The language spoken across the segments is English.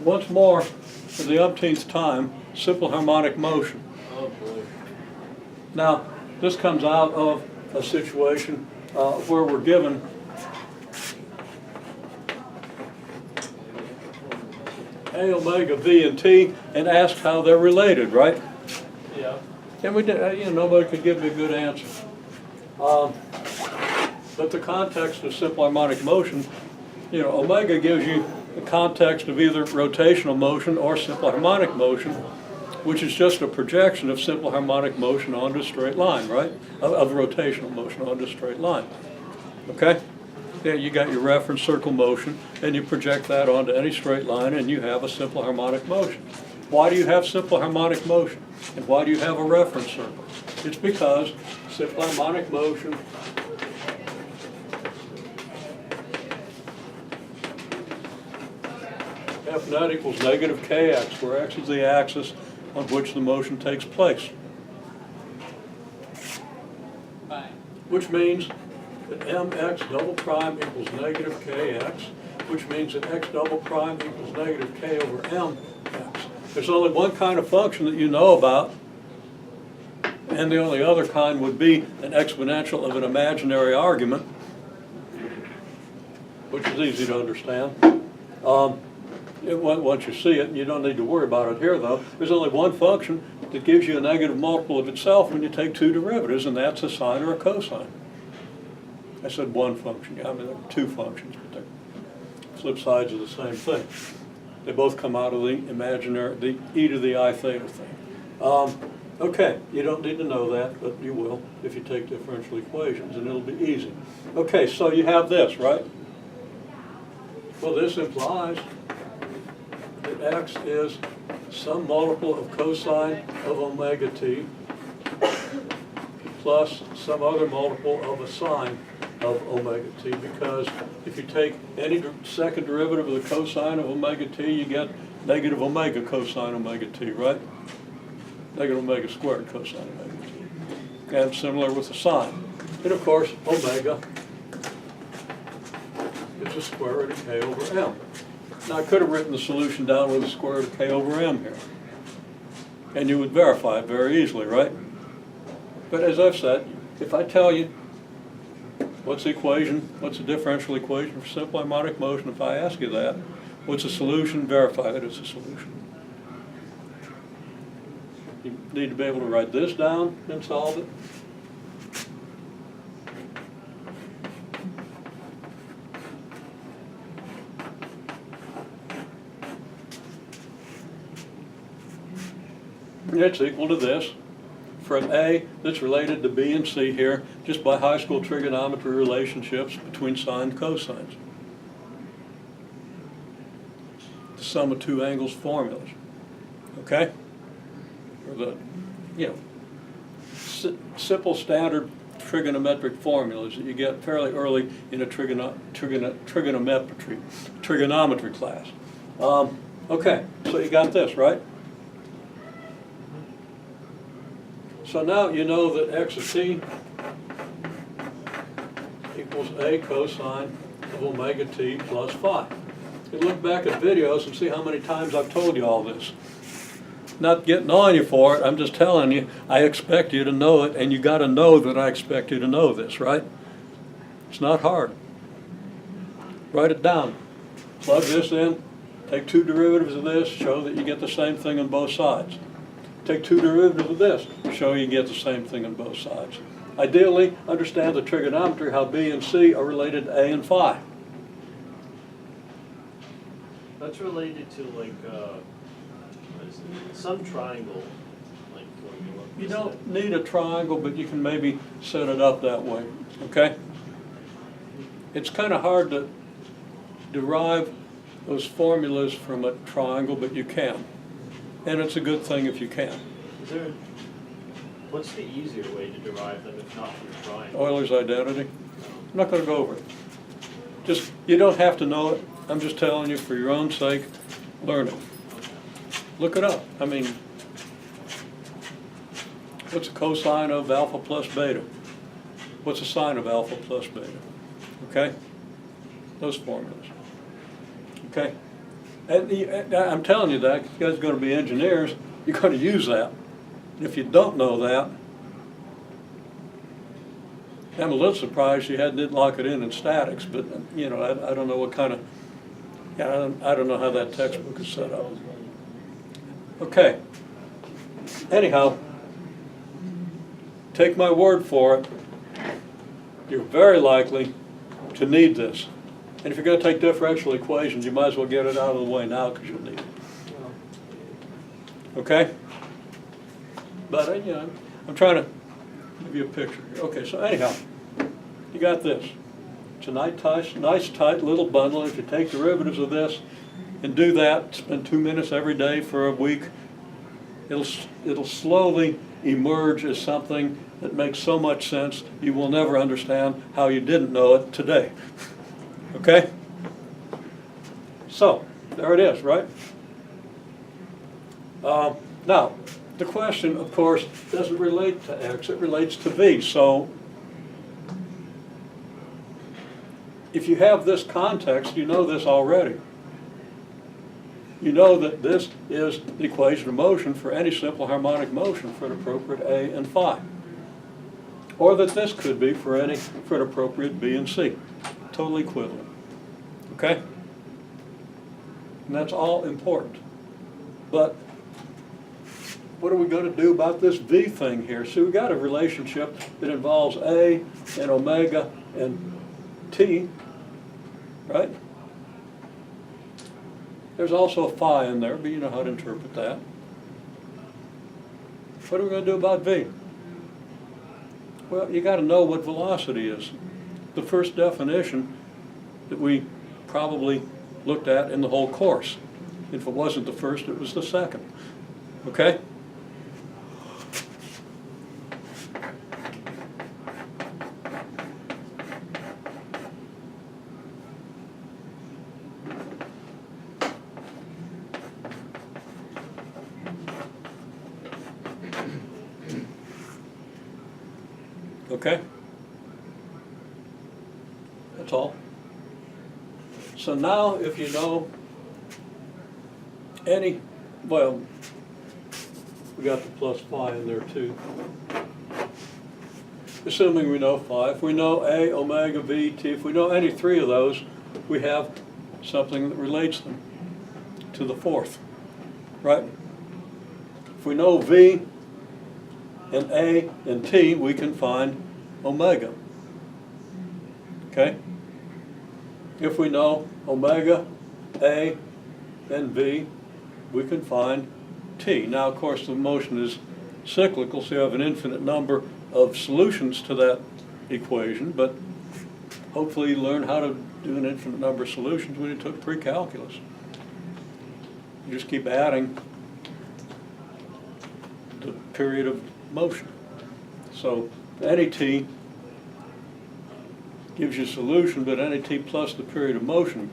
once more, for the umpteenth time, simple harmonic motion. Oh boy. Now, this comes out of a situation where we're given A, omega, V, and T, and asked how they're related, right? Yeah. And we did, nobody could give me a good answer. But the context of simple harmonic motion, omega gives you the context of either rotational motion or simple harmonic motion, which is just a projection of simple harmonic motion onto a straight line, right? Of rotational motion onto a straight line. Okay? Yeah, you got your reference circle motion, and you project that onto any straight line, and you have a simple harmonic motion. Why do you have simple harmonic motion? And why do you have a reference circle? It's because simple harmonic motion F net equals negative kx, where x is the axis on which the motion takes place. Fine. Which means that mx double prime equals negative kx, which means that x double prime equals negative k over mx. There's only one kind of function that you know about, and the only other kind would be an exponential of an imaginary argument, which is easy to understand. Once you see it, you don't need to worry about it here, though. There's only one function that gives you a negative multiple of itself when you take two derivatives, and that's a sine or a cosine. I said one function. Yeah, I mean, there are two functions, but they're flip sides of the same thing. They both come out of the imaginary, the e to the I theta thing. Okay, you don't need to know that, but you will if you take differential equations, and it'll be easy. Okay, so you have this, right? Well, this implies that x is some multiple of cosine of omega t plus some other multiple of a sine of omega t, because if you take any second derivative of the cosine of omega t, you get negative omega cosine omega t, right? Negative omega squared cosine omega t. And similar with the sine. And of course, omega is the square root of k over m. Now I could have written the solution down with the square root of k over m here. And you would verify it very easily, right? But as I've said, if I tell you what's the equation, what's the differential equation for simple harmonic motion, if I ask you that, what's a solution, verify it as a solution. You need to be able to write this down and solve it. It's equal to this. For an A that's related to B and C here, just by high school trigonometry relationships between sine and cosines. The sum of two angles formulas. Okay? Or the, simple standard trigonometric formulas that you get fairly early in a trigonometry class. Okay, so you got this, right? So now you know that x of t equals a cosine of omega t plus phi. You look back at videos and see how many times I've told you all this. Not getting on you for it, I'm just telling you, I expect you to know it, and you got to know that I expect you to know this, right? It's not hard. Write it down. Plug this in, take two derivatives of this, show that you get the same thing on both sides. Take two derivatives of this, show you get the same thing on both sides. Ideally, understand the trigonometry, how B and C are related to A and phi. That's related to like what is it? Some triangle like formula. You don't need a triangle, but you can maybe set it up that way, okay? It's kind of hard to derive those formulas from a triangle, but you can. And it's a good thing if you can. What's the easier way to derive them if not from trying? Euler's identity. I'm not going to go over it. You don't have to know it. I'm just telling you for your own sake, learn it. Look it up. I mean, what's a cosine of alpha plus beta? What's a sine of alpha plus beta? Okay? Those formulas. Okay? And I'm telling you that, 'cause you guys are gonna be engineers, you're gonna use that. If you don't know that, I'm a little surprised you didn't lock it in statics, but, you know, I don't know what kind of, yeah, I don't know how that textbook is set up. Okay. Anyhow, take my word for it, you're very likely to need this. And if you're going to take differential equations, you might as well get it out of the way now because you'll need it. Okay? But, you know, I'm trying to give you a picture here. Okay, so anyhow, you got this. It's a nice tight little bundle. If you take derivatives of this and do that, spend 2 minutes every day for a week, it'll slowly emerge as something that makes so much sense you will never understand how you didn't know it today. Okay? So, there it is, right? Now, the question, of course, doesn't relate to X, it relates to V. So, if you have this context, you know this already. You know that this is the equation of motion for any simple harmonic motion for an appropriate A and phi. Or that this could be for an appropriate B and C. Totally equivalent. Okay? And that's all important. But what are we going to do about this V thing here? See, we've got a relationship that involves A and omega and T, right? There's also a phi in there, but you know how to interpret that. What are we going to do about V? Well, you got to know what velocity is. The first definition that we probably looked at in the whole course. If it wasn't the first, it was the second. Okay? Okay? That's all. So now if you know any, well, we got the plus phi in there too. Assuming we know phi, if we know A, omega, V, T, if we know any three of those, we have something that relates them to the fourth, right? If we know V and A and T, we can find omega, okay? If we know omega, A, and V, we can find T. Now, of course, the motion is cyclical, so you have an infinite number of solutions to that equation, but hopefully you learn how to do an infinite number of solutions when you took pre-calculus. You just keep adding the period of motion. So any T gives you a solution, but any T plus the period of motion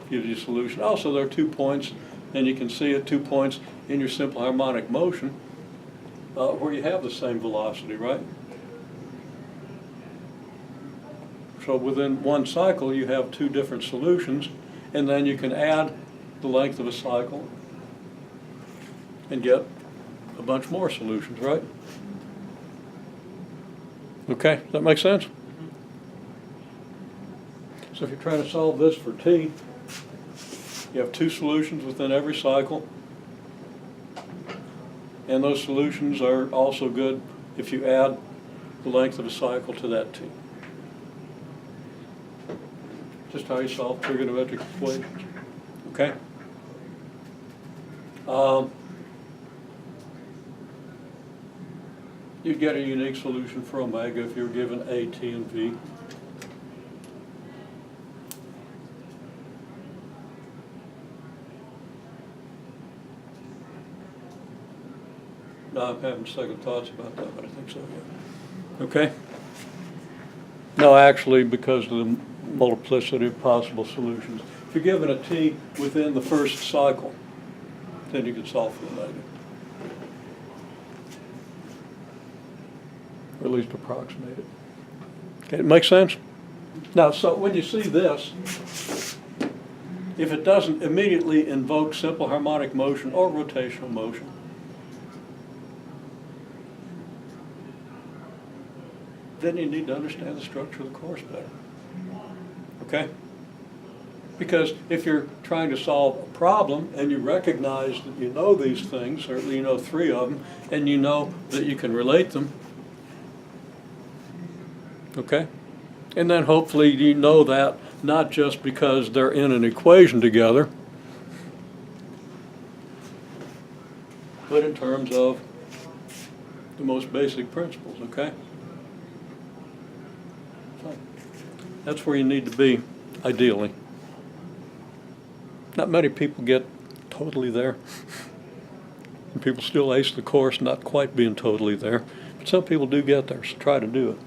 gives you a solution. Also, there are 2 points, and you can see at 2 points in your simple harmonic motion where you have the same velocity, right? So within one cycle, you have 2 different solutions, and then you can add the length of a cycle and get a bunch more solutions, right? Okay, does that make sense? So if you're trying to solve this for T, you have 2 solutions within every cycle, and those solutions are also good if you add the length of a cycle to that T. Just how you solve trigonometric equations, okay? You'd get a unique solution for omega if you were given A, T, and V. No, I'm having second thoughts about that, but I think so, yeah. Okay? No, actually, because of the multiplicity of possible solutions. If you're given a T within the first cycle, then you can solve for omega. Or at least approximate it. Okay, it makes sense? Now, so when you see this, if it doesn't immediately invoke simple harmonic motion or rotational motion, then you need to understand the structure of the course better. Okay? Because if you're trying to solve a problem and you recognize that you know these things, certainly you know 3 of them, and you know that you can relate them, okay? And then hopefully you know that not just because they're in an equation together, but in terms of the most basic principles, okay? So that's where you need to be, ideally. Not many people get totally there. And people still ace the course not quite being totally there. But some people do get there, so try to do it.